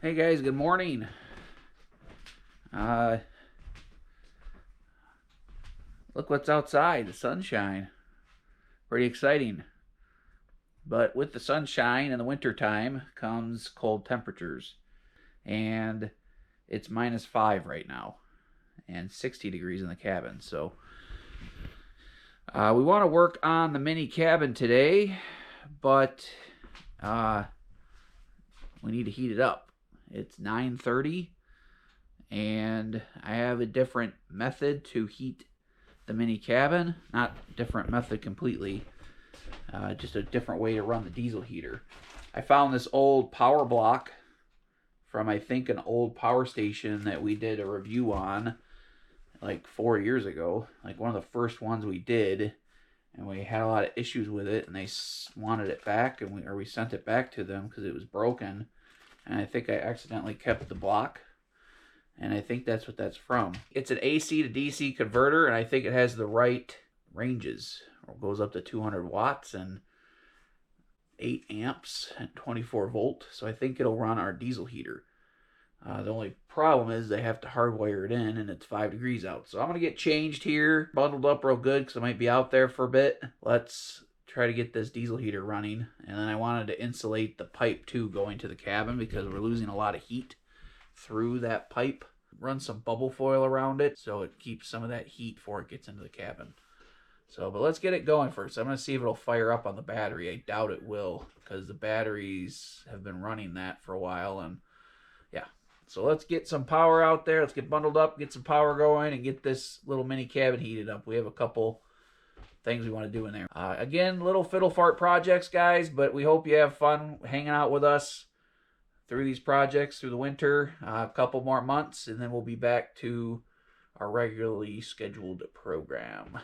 Hey guys, good morning. Look what's outside, the sunshine. Pretty exciting. But with the sunshine in the wintertime comes cold temperatures. And it's -5 right now and 60 degrees in the cabin. So we want to work on the mini cabin today, but we need to heat it up. It's 9:30 and I have a different method to heat the mini cabin. Not different method completely, just a different way to run the diesel heater. I found this old power block from, I think, an old power station that we did a review on like 4 years ago, like one of the first ones we did, and we had a lot of issues with it, and they wanted it back, and we sent it back to them because it was broken. And I think I accidentally kept the block, and I think that's what that's from. It's an AC to DC converter, and I think it has the right ranges. It goes up to 200 watts and 8 amps and 24 volt, so I think it'll run our diesel heater. The only problem is they have to hardwire it in, and it's 5 degrees out. So I'm going to get changed here, bundled up real good because I might be out there for a bit. Let's try to get this diesel heater running. And then I wanted to insulate the pipe too going to the cabin because we're losing a lot of heat through that pipe. Run some bubble foil around it so it keeps some of that heat before it gets into the cabin. So, but let's get it going first. I'm going to see if it'll fire up on the battery. I doubt it will because the batteries have been running that for a while. And yeah, so let's get some power out there. Let's get bundled up, get some power going, and get this little mini cabin heated up. We have a couple things we want to do in there. Again, little fiddle fart projects, guys, but we hope you have fun hanging out with us through these projects through the winter. A couple more months, and then we'll be back to our regularly scheduled program.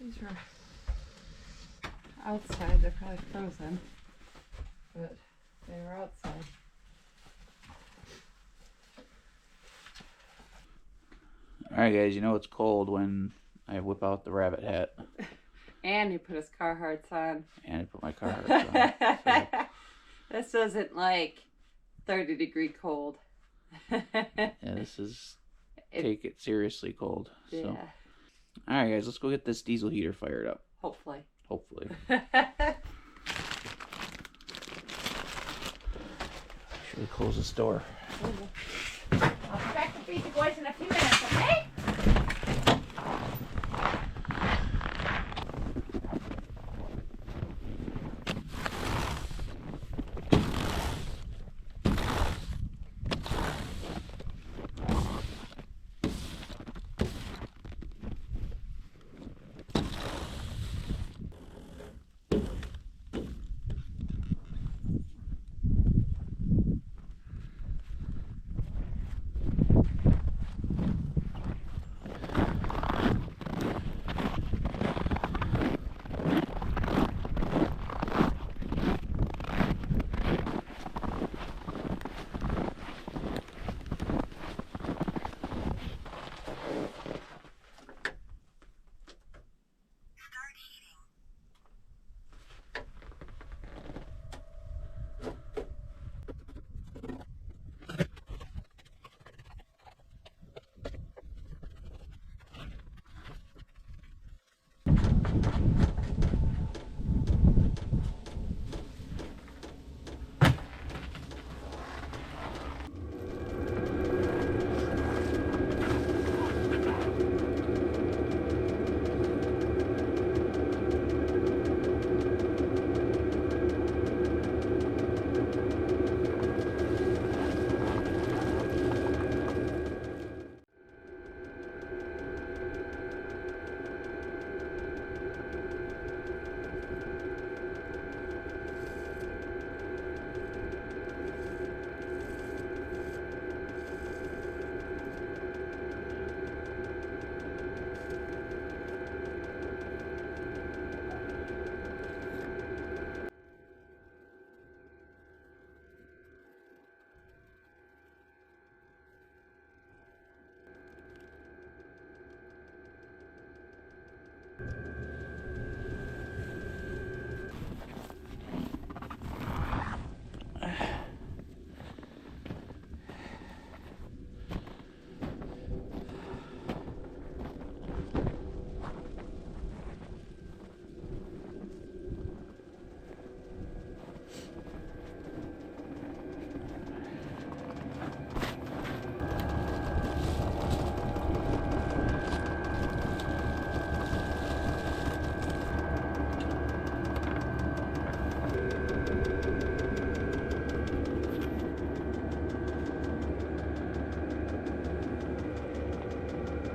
These are outside. They're probably frozen, but they were outside. Alright guys, you know it's cold when I whip out the rabbit hat. And you put his Carhartts on. And I put my Carhartts on. So. This isn't like 30-degree cold. Yeah, this is take it seriously cold. Yeah. So. Alright guys, let's go get this diesel heater fired up. Hopefully. Hopefully. Should we close this door? I'll be back to feed the boys in a few minutes, okay?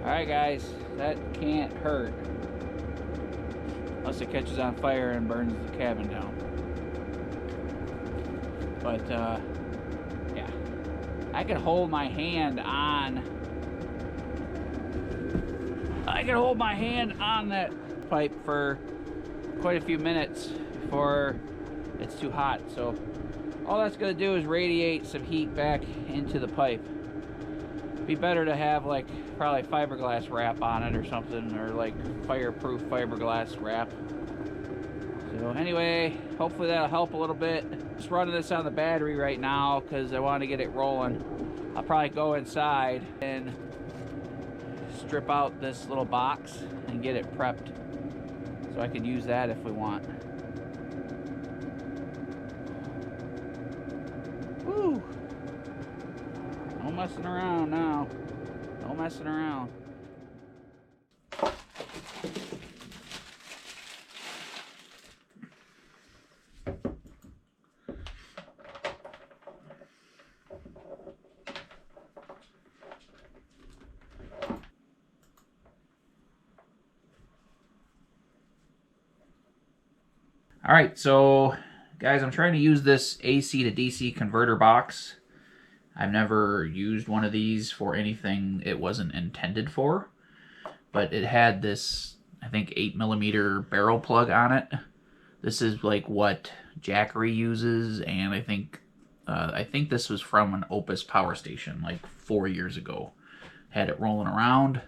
Alright guys, that can't hurt. Unless it catches on fire and burns the cabin down. But, yeah. I can hold my hand on... that pipe for quite a few minutes before it's too hot. So, all that's going to do is radiate some heat back into the pipe. Be better to have like probably fiberglass wrap on it or something, or like fireproof fiberglass wrap. So anyway, hopefully that'll help a little bit. Just running this on the battery right now because I want to get it rolling. I'll probably go inside and strip out this little box and get it prepped so I can use that if we want. Woo! No messing around now. No messing around. All right, so guys, I'm trying to use this AC to DC converter box. I've never used one of these for anything it wasn't intended for, but it had this, I think, 8mm barrel plug on it. This is like what Jackery uses, and I think this was from an Opus power station like 4 years ago. Had it rolling around,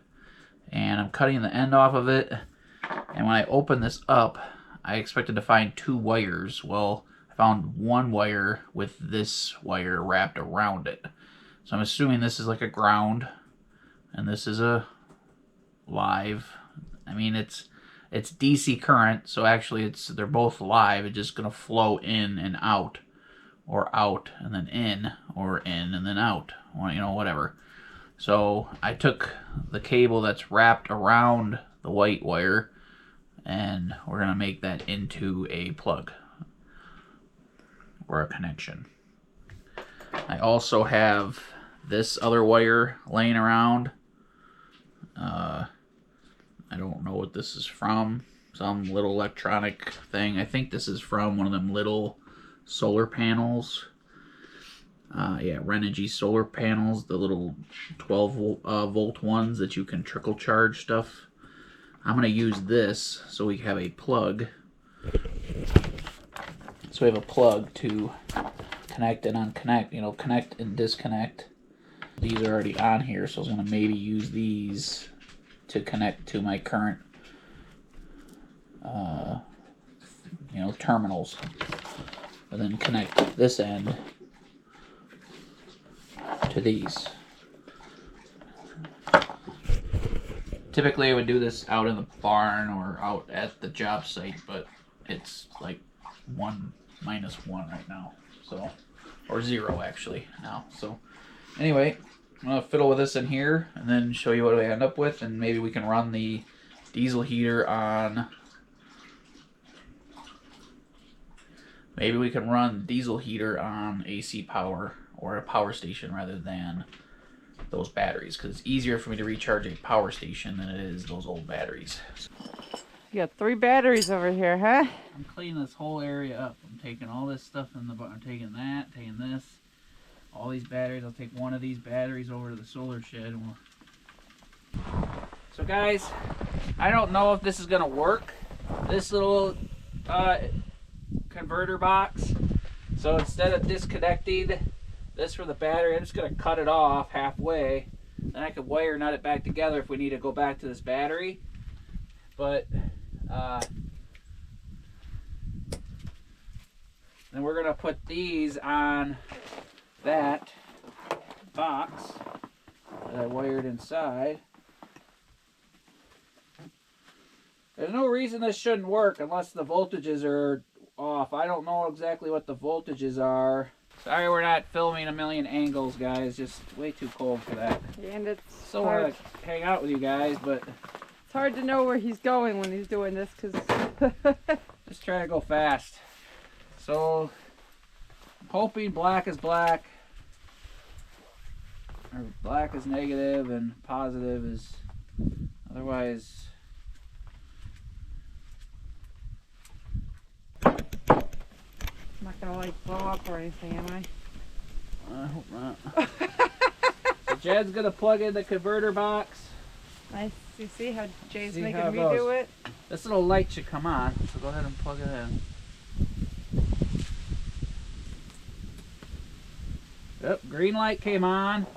and I'm cutting the end off of it, and when I open this up, I expected to find 2 wires. Well, I found 1 wire with this wire wrapped around it. So I'm assuming this is like a ground, and this is a live. I mean, it's DC current, so actually they're both live. It's just gonna flow in and out, or out and then in, or in and then out, or, you know, whatever. So I took the cable that's wrapped around the white wire, and we're gonna make that into a plug or a connection. I also have this other wire laying around. I don't know what this is from. Some little electronic thing. I think this is from one of them little solar panels. Yeah, Renogy solar panels, the little 12 volt ones that you can trickle charge stuff. I'm going to use this so we have a plug. So we have a plug to connect and unconnect, you know, connect and disconnect. These are already on here, so I was going to maybe use these to connect to my current, you know, terminals. And then connect this end to these. Typically I would do this out in the barn or out at the job site, but it's like 1 minus 1 right now, so, or 0 actually now. So anyway, I'm gonna fiddle with this in here and then show you what I end up with, and maybe we can run the diesel heater on. Maybe we can run diesel heater on AC power or a power station rather than those batteries, because it's easier for me to recharge a power station than it is those old batteries. You got 3 batteries over here, huh? I'm cleaning this whole area up. I'm taking all this stuff in the barn. I'm taking that, taking this, all these batteries. I'll take one of these batteries over to the solar shed. And So guys, I don't know if this is gonna work. This little converter box. So instead of disconnecting this from the battery, I'm just gonna cut it off halfway. Then I could wire nut it back together if we need to go back to this battery. But then we're gonna put these on that box that I wired inside. There's no reason this shouldn't work unless the voltages are off. I don't know exactly what the voltages are. Sorry we're not filming a million angles, guys. Just way too cold for that. And it's Still want to hang out with you guys, but it's hard to know where he's going when he's doing this, because just try to go fast. So I'm hoping black is black, or black is negative and positive is Otherwise, I'm not gonna like blow up or anything, am I? I hope not. So Jed's gonna plug in the converter box. Nice. You see how Jay's See making how it me goes. do it? This little light should come on, so go ahead and plug it in. Yep, green light came on.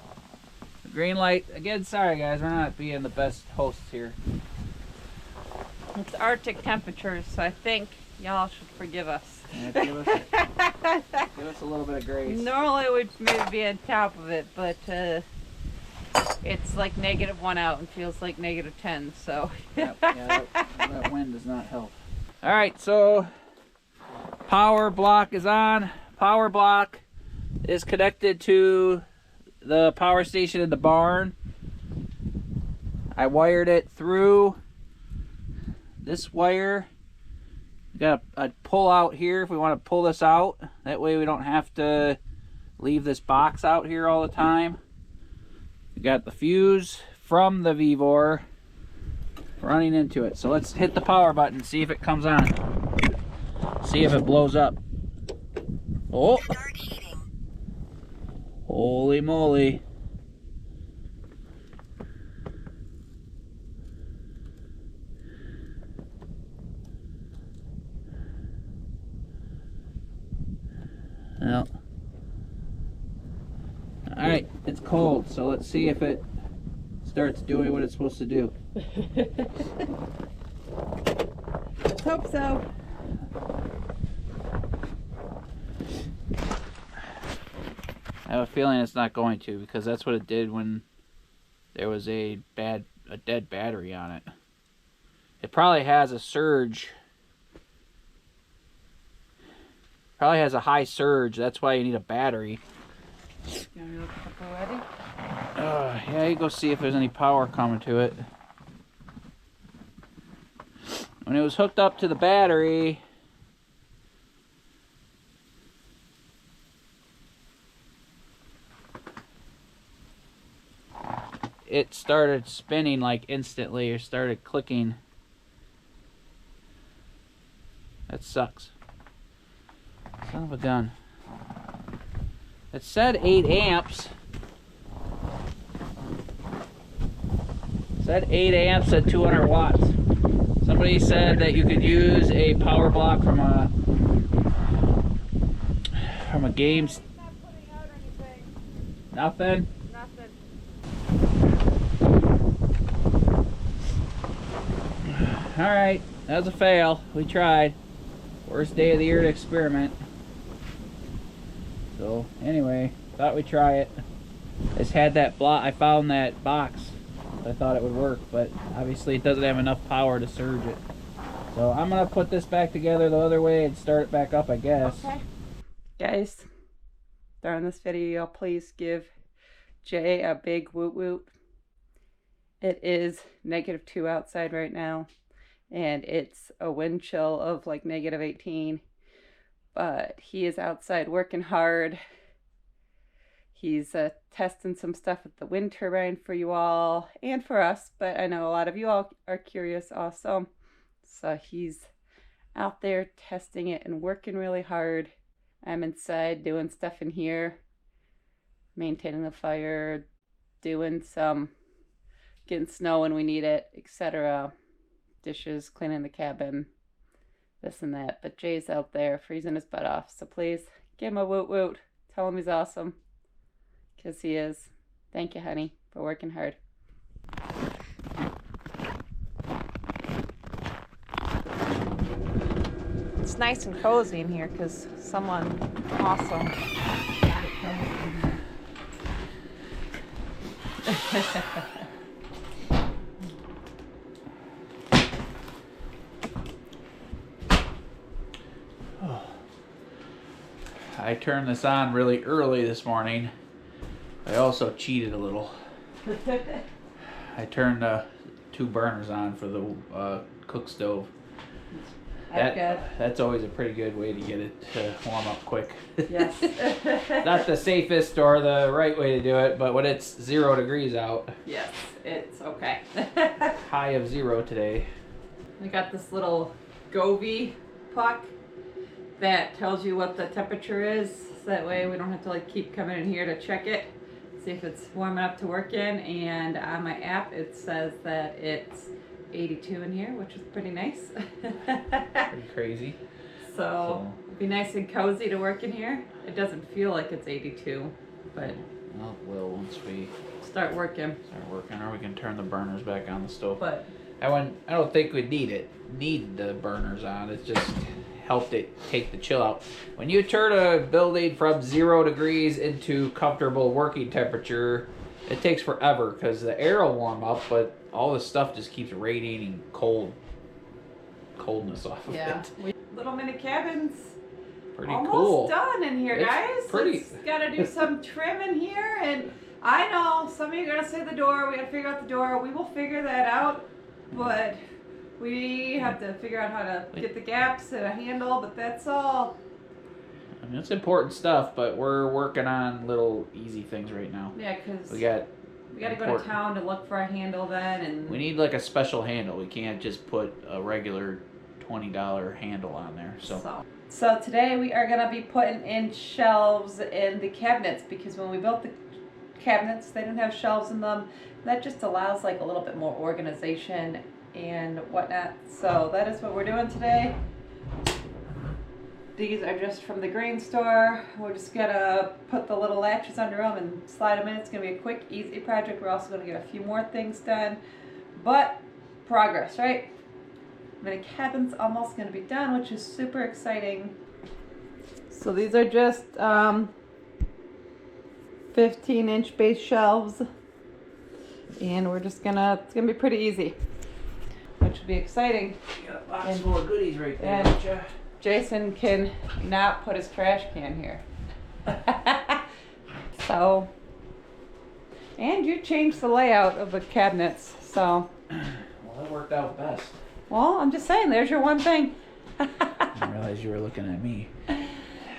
The green light, again, sorry guys, we're not being the best hosts here. It's Arctic temperatures, so I think y'all should forgive us. Yeah, give us a little bit of grace. Normally we'd maybe be on top of it, but it's like -1 out and feels like -10, so. Yep, yeah, that wind does not help. Alright, so power block is on. Power block is connected to the power station in the barn. I wired it through this wire. We got a pull out here if we want to pull this out. That way we don't have to leave this box out here all the time. We got the fuse from the Vivor running into it. So let's hit the power button, see if it comes on. See if it blows up. Oh! Holy moly. Well. Alright, it's cold, so let's see if it starts doing what it's supposed to do. Hope so. I have a feeling it's not going to, because that's what it did when there was a dead battery on it. It probably has a surge. Probably has a high surge. That's why you need a battery. You want me to look it up already? Yeah, you go see if there's any power coming to it. When it was hooked up to the battery, it started spinning like instantly, or started clicking. That sucks. Son of a gun. It said 8 amps. It said 8 amps at 200 watts. Somebody said that you could use a power block from a games. Nothing. Nothing. Alright, that was a fail. We tried. Worst day of the year to experiment. So, anyway, thought we'd try it. Just had that block. I found that box. I thought it would work, but obviously it doesn't have enough power to surge it. So I'm gonna put this back together the other way and start it back up, I guess. Okay. Guys, during this video, please give Jay a big woot woot. It is -2 outside right now, and it's a wind chill of like -18. But he is outside working hard. He's testing some stuff with the wind turbine for you all and for us, but I know a lot of you all are curious also. So he's out there testing it and working really hard. I'm inside doing stuff in here, maintaining the fire, doing some, getting snow when we need it, etc. Dishes, cleaning the cabin, this and that. But Jay's out there freezing his butt off, so please give him a woot woot. Tell him he's awesome, because he is. Thank you, honey, for working hard. It's nice and cozy in here because someone awesome. I turned this on really early this morning. I also cheated a little. I turned 2 burners on for the cook stove. That's always a pretty good way to get it to warm up quick. Yes. Not the safest or the right way to do it, but when it's 0 degrees out. Yes, it's okay. High of 0 today. We got this little Govee puck that tells you what the temperature is. So that way we don't have to like keep coming in here to check it, see if it's warm enough to work in. And on my app it says that it's 82 in here, which is pretty nice. Pretty crazy. So it'd be nice and cozy to work in here. It doesn't feel like it's 82, but well, it will once we start working. Or we can turn the burners back on the stove. But I don't think we need the burners on. It's just helped it take the chill out. When you turn a building from 0 degrees into comfortable working temperature, it takes forever because the air will warm up, but all the stuff just keeps radiating coldness off of it. Little mini cabins. Pretty almost cool. Done in here, guys. It's gotta do some trim in here, and I know some of you are gonna say the door. We gotta figure out the door. We will figure that out, but we have to figure out how to get the gaps and a handle. But that's all. I mean, it's important stuff, but we're working on little easy things right now. Yeah, because we got to go to town to look for a handle then, and we need like a special handle. We can't just put a regular $20 handle on there. So today we are gonna be putting in shelves in the cabinets, because when we built the cabinets they didn't have shelves in them. That just allows like a little bit more organization and whatnot. So that is what we're doing today. These are just from the grain store. We're just gonna put the little latches under them and slide them in. It's gonna be a quick, easy project. We're also gonna get a few more things done, but progress, right? Mini cabin's almost gonna be done, which is super exciting. So these are just 15-inch base shelves, and we're just gonna, it's gonna be pretty easy, which will be exciting. You got lots full of goodies right there, don't you? Jason can not put his trash can here. So, and you changed the layout of the cabinets, so. Well, that worked out best. Well, I'm just saying, there's your one thing. I didn't realize you were looking at me.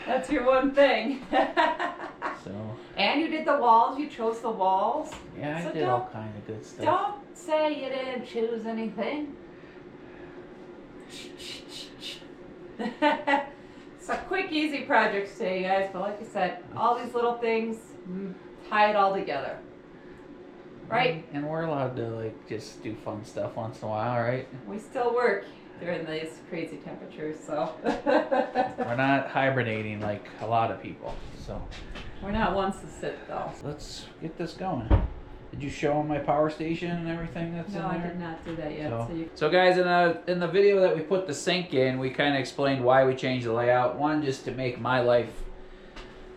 That's your one thing. So. And you did the walls, you chose the walls. Yeah, I so did all kind of good stuff. Don't say you didn't choose anything. It's a quick, easy project today, guys, but like I said, all these little things tie it all together. Right? And we're allowed to like just do fun stuff once in a while, right? We still work during these crazy temperatures, so. We're not hibernating like a lot of people, so. We're not ones to sit though. Let's get this going. Did you show them my power station and everything that's in there? No, I did not do that yet. So guys, in the video that we put the sink in, we kind of explained why we changed the layout. One, just to make my life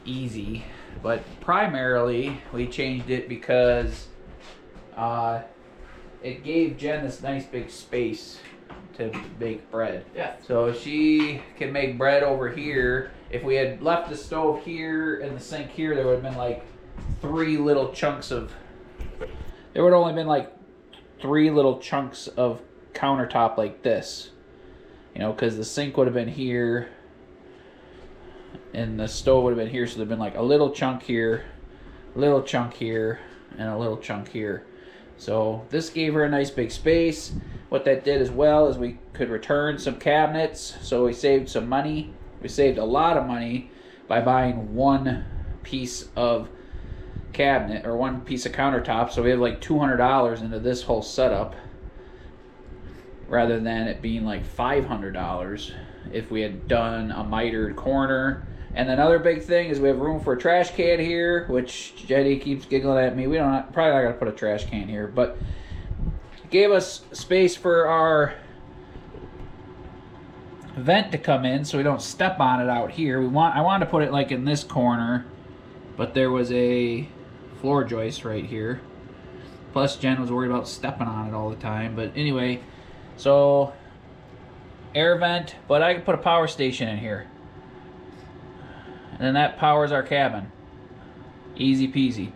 easy, but primarily we changed it because it gave Jen this nice big space to bake bread. Yeah. So she can make bread over here. If we had left the stove here and the sink here, there would have been like 3 little chunks of. There would have only been like 3 little chunks of countertop like this, you know, because the sink would have been here and the stove would have been here, so there'd been like a little chunk here, a little chunk here, and a little chunk here. So this gave her a nice big space. What that did as well is we could return some cabinets, so we saved some money. We saved a lot of money by buying one piece of cabinet or one piece of countertop, so we have like $200 into this whole setup rather than it being like $500 if we had done a mitered corner. And another big thing is we have room for a trash can here, which Jetty keeps giggling at me. We don't probably not gonna put a trash can here, but it gave us space for our vent to come in so we don't step on it out here. I wanted to put it like in this corner, but there was a floor joist right here. Plus Jen was worried about stepping on it all the time. But anyway, so air vent, but I could put a power station in here. And then that powers our cabin. Easy peasy.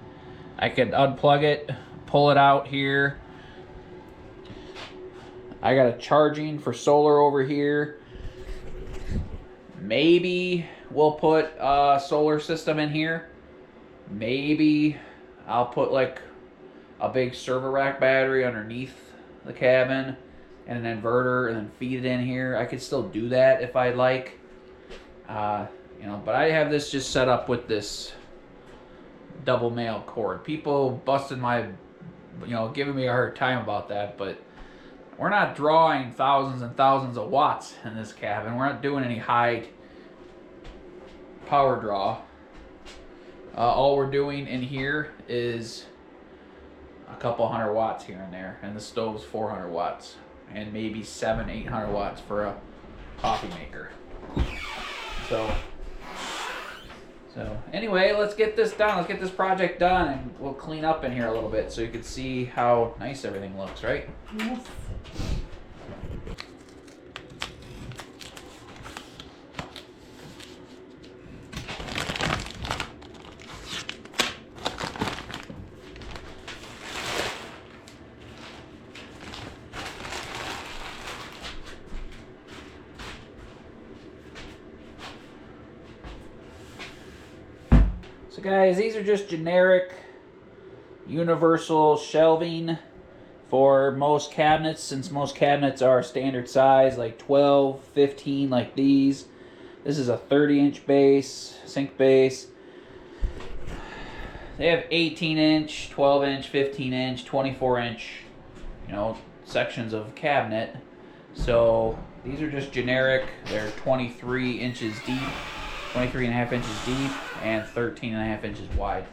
I could unplug it, pull it out here. I got a charging for solar over here. Maybe we'll put a solar system in here. Maybe I'll put like a big server rack battery underneath the cabin and an inverter and then feed it in here. I could still do that if I'd like. You know, but I have this just set up with this double male cord. People busting my, you know, giving me a hard time about that, but we're not drawing thousands and thousands of watts in this cabin. We're not doing any high power draw. All we're doing in here is a couple hundred watts here and there, and the stove's 400 watts, and maybe 800 watts for a coffee maker. So anyway, let's get this done. Let's get this project done, and we'll clean up in here a little bit so you can see how nice everything looks, right? Yes. So guys, these are just generic universal shelving for most cabinets, since most cabinets are standard size, like 12, 15, like these. This is a 30-inch base, sink base. They have 18-inch, 12-inch, 15-inch, 24-inch, you know, sections of cabinet. So these are just generic. They're 23 inches deep, 23 and a half inches deep, and 13 and a half inches wide.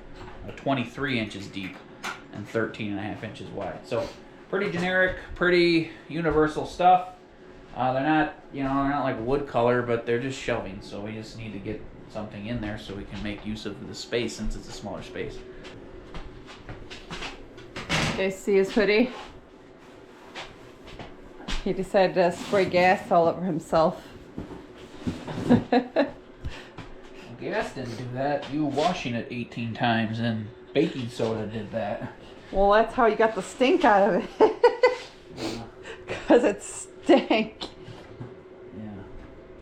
23 inches deep and 13 and a half inches wide. So pretty generic, pretty universal stuff. They're not, you know, they're not like wood color, but they're just shelving. So we just need to get something in there so we can make use of the space, since it's a smaller space. You guys see his hoodie? He decided to spray gas all over himself. Gas didn't do that. You washing it 18 times, and baking soda did that. Well, that's how you got the stink out of it. Because it stank.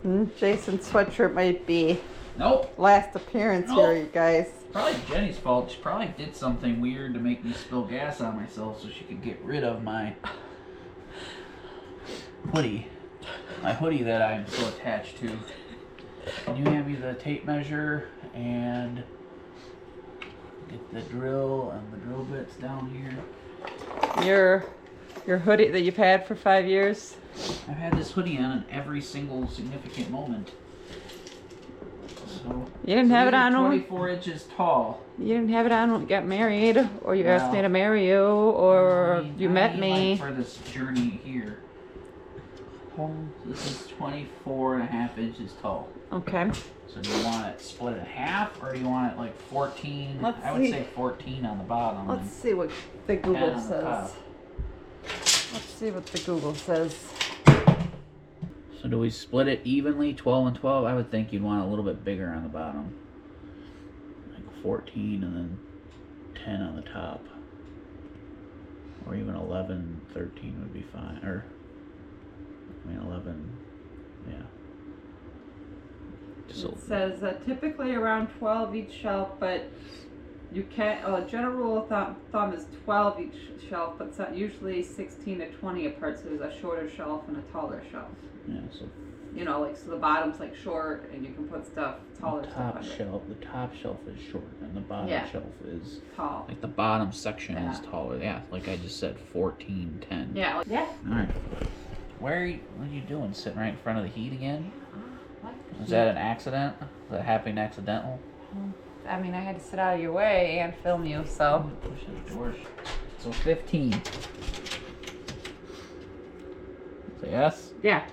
Yeah. Jason's sweatshirt might be Nope. last appearance here, you guys. Probably Jenny's fault. She probably did something weird to make me spill gas on myself so she could get rid of my hoodie. My hoodie that I'm so attached to. Can you hand me the tape measure and get the drill and the drill bits down here? Your hoodie that you've had for 5 years? I've had this hoodie on in every single significant moment. So You didn't have it on when 24 inches tall. you didn't have it on when we got married, or you asked me to marry you, or you met me. Like for this journey here. So this is 24 and a half inches tall. Okay. So do you want it split in half, or do you want it like 14? Let's I would see. say 14 on the bottom. Let's and see what the 10 Google on the says. top. Let's see what the Google says. So do we split it evenly, 12 and 12? I would think you'd want a little bit bigger on the bottom. Like 14 and then 10 on the top. Or even 11, 13 would be fine. Or, I mean 11, yeah. Just It says typically around 12 each shelf, but you can't. A general rule of thumb is 12 each shelf, but it's not usually 16 to 20 apart. So there's a shorter shelf and a taller shelf. yeah, so You know, like so the bottom's like short, and you can put stuff taller the stuff top under it. shelf, the top shelf is short, and the bottom Yeah. shelf is Tall. like the bottom section is Yeah. taller. Yeah, like I just said, 14, 10. Yeah. Yeah. All right. What are you doing? Sitting right in front of the heat again? Was that an accident? Was that happening accidental? I mean, I had to sit out of your way and film you, so. Push the door. So 15. So yes? Yeah.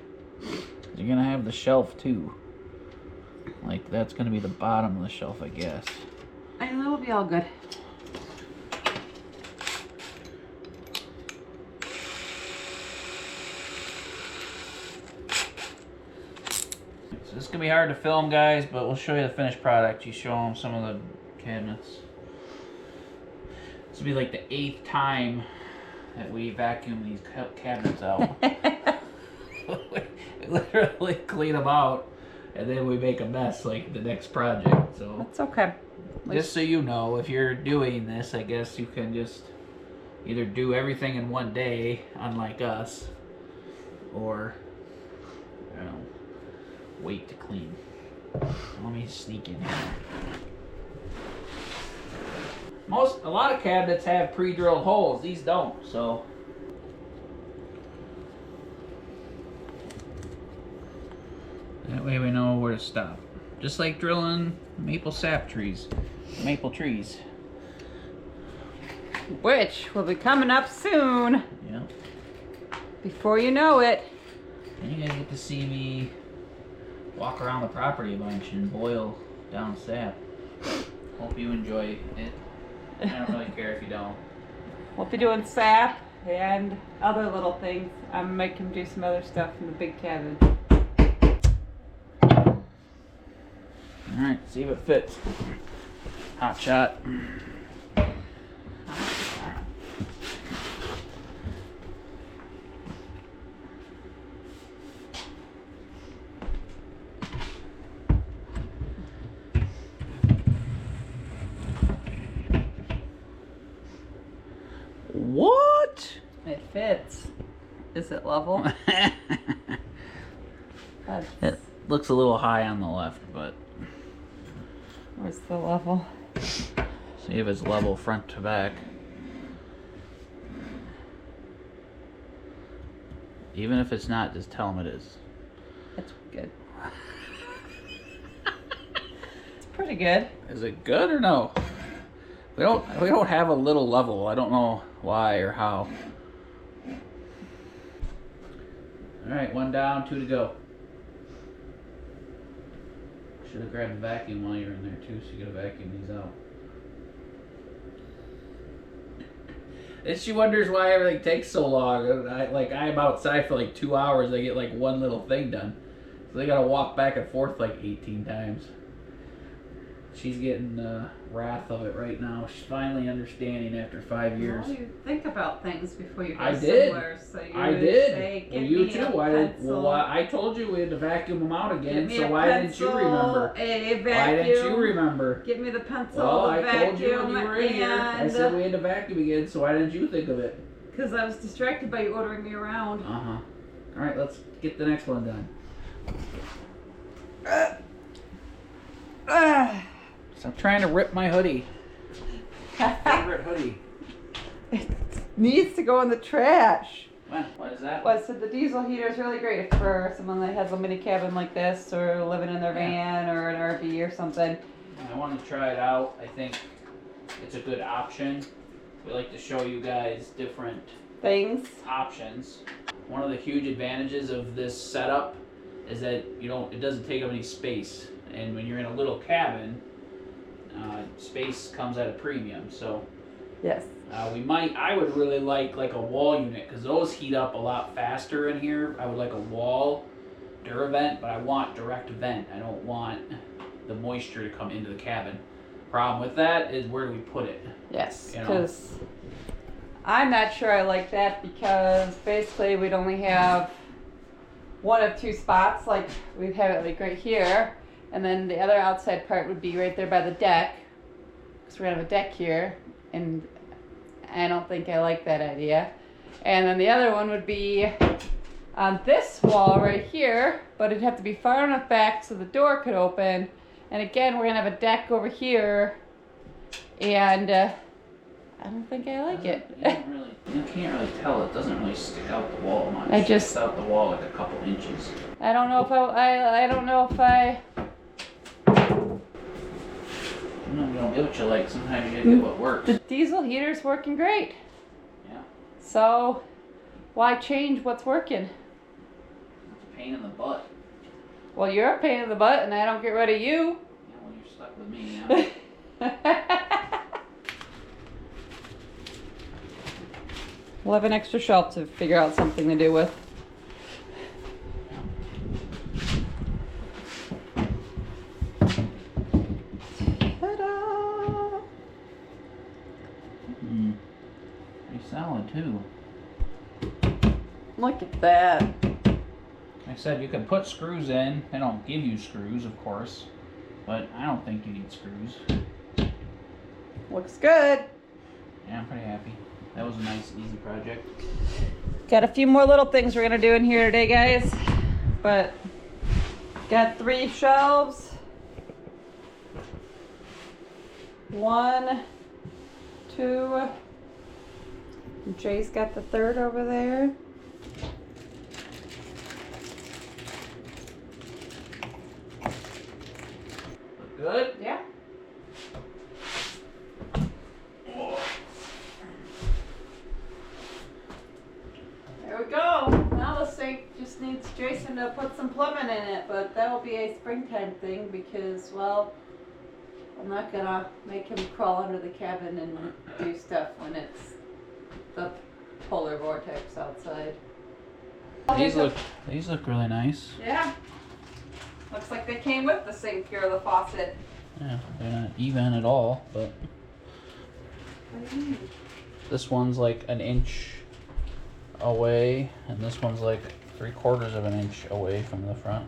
You're gonna have the shelf too. Like that's gonna be the bottom of the shelf, I guess. I know it'll be all good. So this is gonna be hard to film, guys, but we'll show you the finished product. You show them some of the cabinets. This will be like the 8th time that we vacuum these cabinets out. We literally clean them out and then we make a mess like the next project. So That's okay. just so you know, if you're doing this, I guess you can just either do everything in one day, unlike us, or I don't know, wait to clean. Let me sneak in here. A lot of cabinets have pre-drilled holes. These don't, so. That way we know where to stop. Just like drilling maple sap trees, maple trees. Which will be coming up soon. Yeah. Before you know it. And you guys get to see me walk around the property a bunch and boil down sap. Hope you enjoy it. I don't really care if you don't. We'll be doing sap and other little things. I'm gonna make him do some other stuff in the big cabin. Alright, see if it fits. Hot shot. What? It fits. Is it level? It looks a little high on the left, but Where's the level? see if it's level front to back. Even if it's not, just tell them it is. It's good. It's pretty good. Is it good or no? We don't have a little level. I don't know why or how. All right, 1 down, 2 to go. Should have grabbed a vacuum while you were in there too, so you could have vacuumed these out. And she wonders why everything takes so long. I'm outside for like 2 hours. I get like one little thing done, so they gotta walk back and forth like 18 times. She's getting wrath of it right now. She's finally understanding after 5 years. Well, you think about things before you go I did. somewhere. So you I did. Say, Well, give you me too. a I told you we had to vacuum them out again. Give me So a why didn't you pencil, remember? A vacuum. Why didn't you remember? Give me the pencil, Well, the I vacuum, told you when you were in here. I said we had to vacuum again. So why didn't you think of it? Because I was distracted by you ordering me around. All right, let's get the next one done. Stop trying to rip my hoodie. Favorite hoodie. It needs to go in the trash. What is that? Well, I said the diesel heater is really great for someone that has a mini cabin like this, or living in their van or an RV or something. I want to try it out. I think it's a good option. We like to show you guys different Things. options. One of the huge advantages of this setup is that it doesn't take up any space, and when you're in a little cabin, space comes at a premium. So Yes. I would really like a wall unit, because those heat up a lot faster in here. I would like a wall Duravent, but I want direct vent. I don't want the moisture to come into the cabin. Problem with that is, where do we put it? Yes. You know? Because I'm not sure I like that, because basically we'd only have one of two spots. Like we'd have it like right here, and then the other outside part would be right there by the deck, because we're gonna have a deck here, and I don't think I like that idea. And then the other one would be on this wall right here, but it'd have to be far enough back so the door could open. And again, we're gonna have a deck over here, and I don't think I like it. You can't really tell. It doesn't really stick out the wall much. I It just- sticks out the wall like a couple inches. I don't know if I don't know if I. You don't get what you like. Sometimes you gotta get what works. The diesel heater's working great. Yeah. So, why change what's working? It's a pain in the butt. Well, you're a pain in the butt, and I don't get rid of you. Yeah, well, you're stuck with me now. We'll have an extra shelf to figure out something to do with. Ta-da! Pretty solid too. Look at that. I said you can put screws in. They don't give you screws, of course, but I don't think you need screws. Looks good. Yeah, I'm pretty happy. That was a nice, easy project. Got a few more little things we're gonna do in here today, guys. But got 3 shelves. 1, 2. And Jay's got the 3rd over there. Look good? Yeah. There we go. Now the sink just needs Jason to put some plumbing in it, but that will be a springtime thing because, well, I'm not gonna make him crawl under the cabin and do stuff when it's the polar vortex outside. These look really nice. Yeah. Looks like they came with the sink or the faucet. Yeah, they're not even at all, but What do you mean? this one's like an inch away, and this one's like 3/4 of an inch away from the front.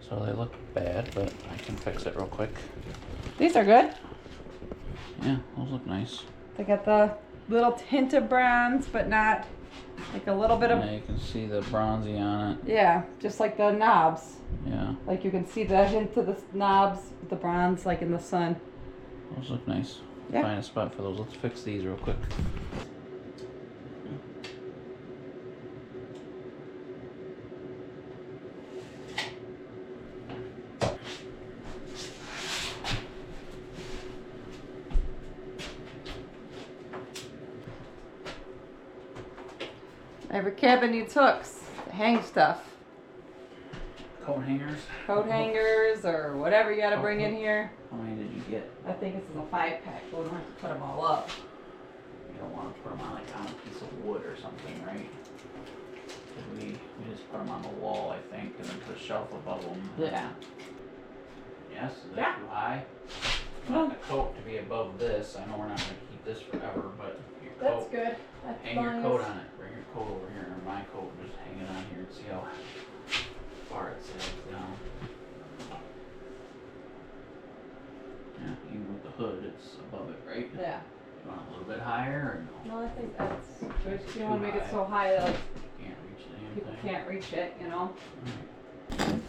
So they look bad, but I can fix it real quick. These are good. Yeah, those look nice. They got the little tint of bronze, but not like a little bit of. Yeah, you can see the bronzy on it. Yeah, just like the knobs. Yeah, Like you can see the hint of the knobs, the bronze, like in the sun. those look nice. Yeah. Find a spot for those. Let's fix these real quick. Every cabin needs hooks to hang stuff. Coat hangers. Coat hangers or whatever you gotta bring in here. How many did you get? I think this is a 5-pack, but we don't have to put them all up. You don't want to put them on like on a piece of wood or something, right? We just put them on the wall, I think, and then put a shelf above them. Yeah. Yes, is that Yeah. too high? I No. want the coat to be above this. I know we're not going to keep this forever, but your That's coat, good. That's hang your fine. coat on it. Bring your coat over here, or my coat, and just hang it on here and see how far it sags down. Yeah, even with the hood, it's above it, right? Yeah. You want it a little bit higher, or no? No, I think that's. You Too don't want to make it high. so high that You can't reach the damn people thing. can't reach it, you know? Okay.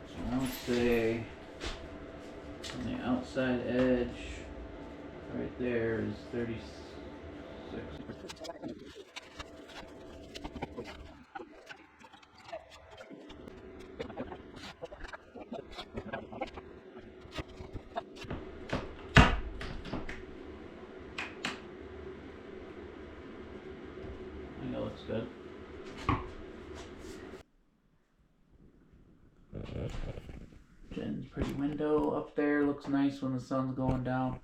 So I would say on the outside edge, right there is 36. I think that looks good. Jen's pretty window up there looks nice when the sun's going down.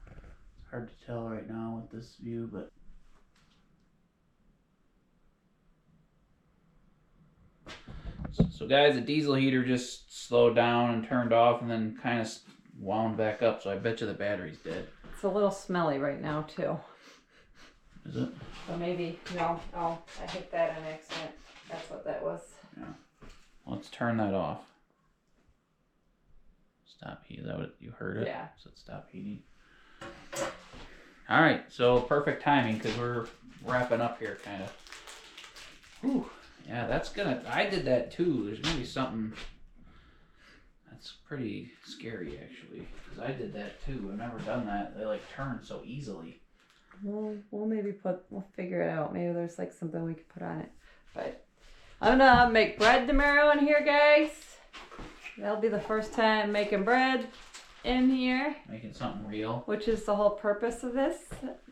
It's hard to tell right now with this view, but so guys, the diesel heater just slowed down and turned off and then kind of wound back up, so I bet you the battery's dead. It's a little smelly right now, too. Is it? But maybe, no. Oh, I hit that on accident. That's what that was. Yeah. Let's turn that off. Stop heating. Is that what you heard it? Yeah. So stop heating. Alright, so perfect timing because we're wrapping up here kind of. Whew. Yeah, that's gonna. I did that too. There's gonna be something that's pretty scary actually. Because I did that too. I've never done that. They like turn so easily. We'll maybe we'll figure it out. Maybe there's like something we could put on it. But I'm gonna make bread tomorrow in here, guys. That'll be the first time making bread in here, Making something real. which is the whole purpose of this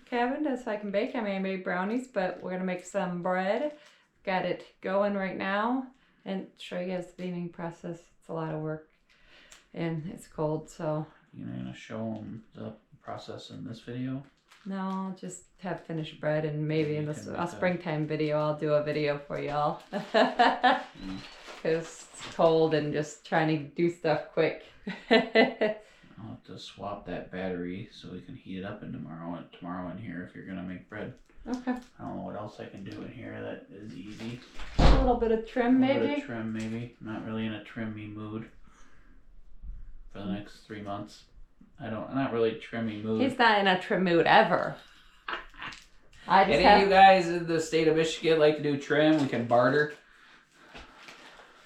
cabin, is so I can bake. I mean, I made brownies, but we're gonna make some bread. Got it going right now, and show you guys the beating process. It's a lot of work, and it's cold, so You're gonna show them the process in this video. No, I'll just have finished bread, and maybe in You the can make a- springtime video, I'll do a video for y'all. Because it's cold and just trying to do stuff quick. I'll have to swap that battery so we can heat it up in tomorrow in here if you're gonna make bread. Okay. I don't know what else I can do in here that is easy. A little bit of trim, A little bit maybe. of trim, maybe. I'm not really in a trimmy mood for the next 3 months. I'm not really trimmy mood. He's not in a trim mood ever. I just Any have... of you guys in the state of Michigan like to do trim? We can barter.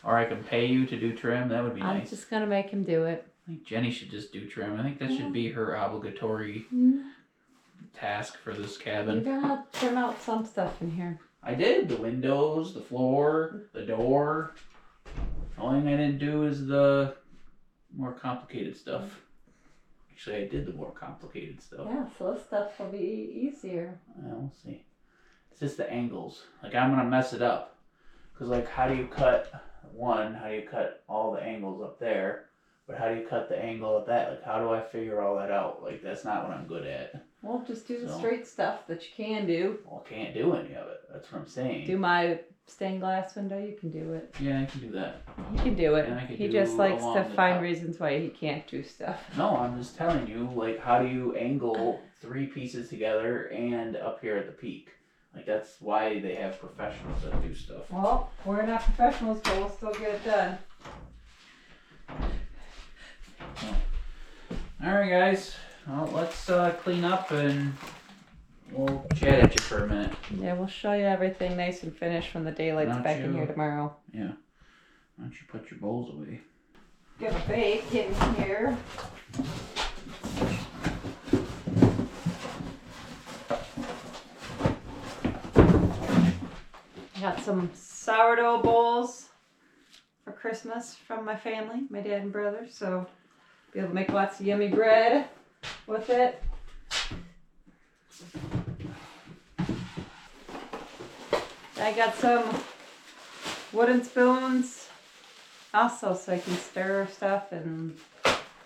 Or I can pay you to do trim. That would be I'm nice. just gonna make him do it. I think Jenny should just do trim. I think that should be her obligatory task for this You're cabin. gonna trim out some stuff in here. I did. The windows, the floor, the door. The only thing I didn't do is the more complicated stuff. Actually, I did the more complicated stuff. Yeah, so this stuff will be easier. We'll see. It's just the angles. Like, I'm going to mess it up. Because, like, how do you cut all the angles up there? But how do you cut the angle at that? Like, how do I figure all that out? Like, that's not what I'm good at. Well, just do the So- straight stuff that you can do. Well, I can't do any of it. That's what I'm saying. Do my stained glass window, you can do it. Yeah, I can do that. He can do it. And I could He do just likes along to the find top. reasons why he can't do stuff. No, I'm just telling you, like, how do you angle 3 pieces together and up here at the peak? Like, that's why they have professionals that do stuff. Well, we're not professionals, but we'll still get it done. Alright, guys. Well, let's clean up and we'll chat at you for a minute. Yeah, we'll show you everything nice and finished when the daylight's Not back in you. here tomorrow. Yeah. Why don't you put your bowls away? Gonna bake in here. I got some sourdough bowls for Christmas from my family, my dad and brother, so be able to make lots of yummy bread with it. I got some wooden spoons also, so I can stir stuff and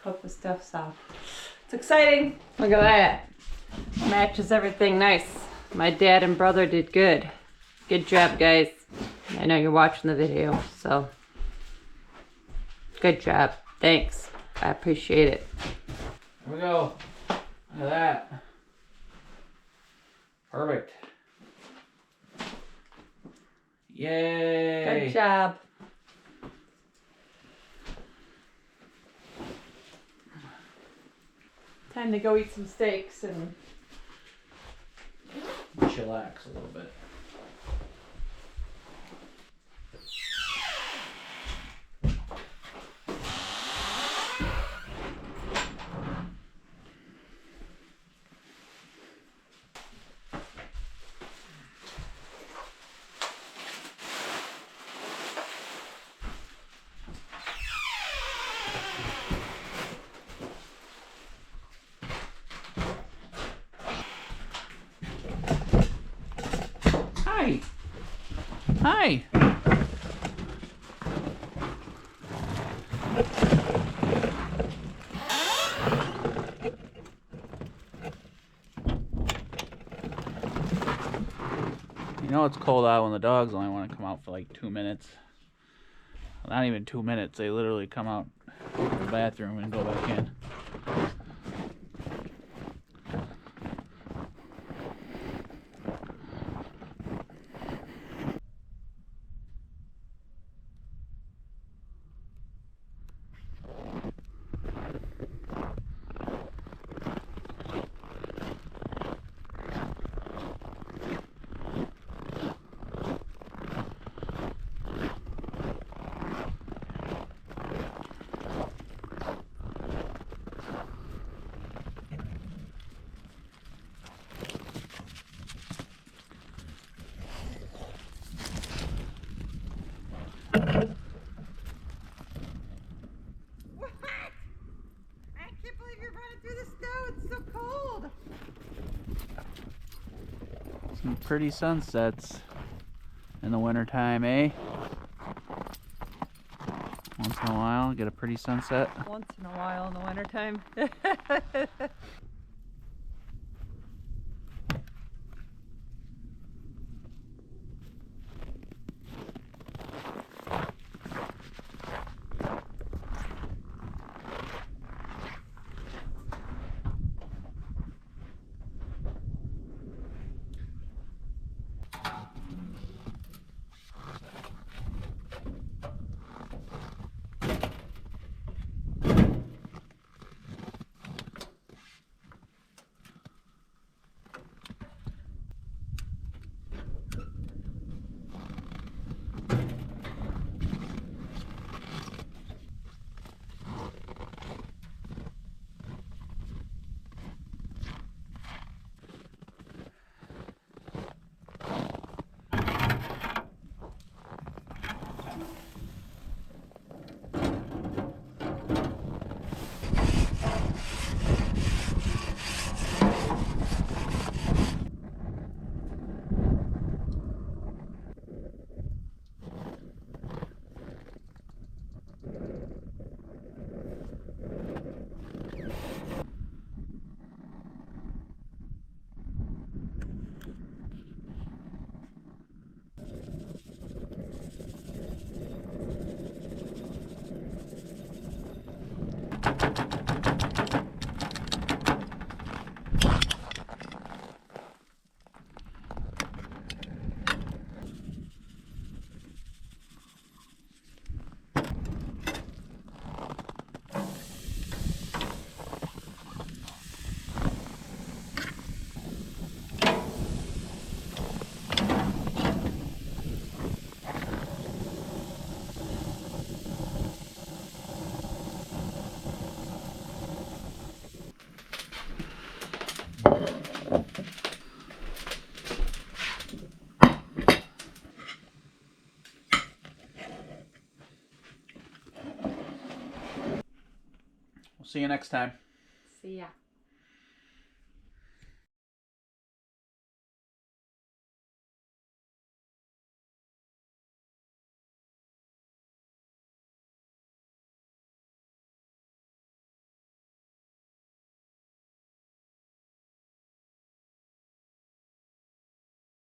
cook the stuff, so it's exciting. Look at that. Matches everything nice. My dad and brother did good. Good job, guys. I know you're watching the video, so good job. Thanks. I appreciate it. Here we go. Look at that. Perfect. Yay! Good job. Time to go eat some steaks and Chillax a little bit. Hi. Hi. You know it's cold out when the dogs only want to come out for like 2 minutes. Not even 2 minutes. They literally come out to the bathroom and go back in. What? I can't believe you're running through the snow. It's so cold. Some pretty sunsets in the wintertime, eh? Once in a while, get a pretty sunset. once in a while in the wintertime. See you next time. See ya.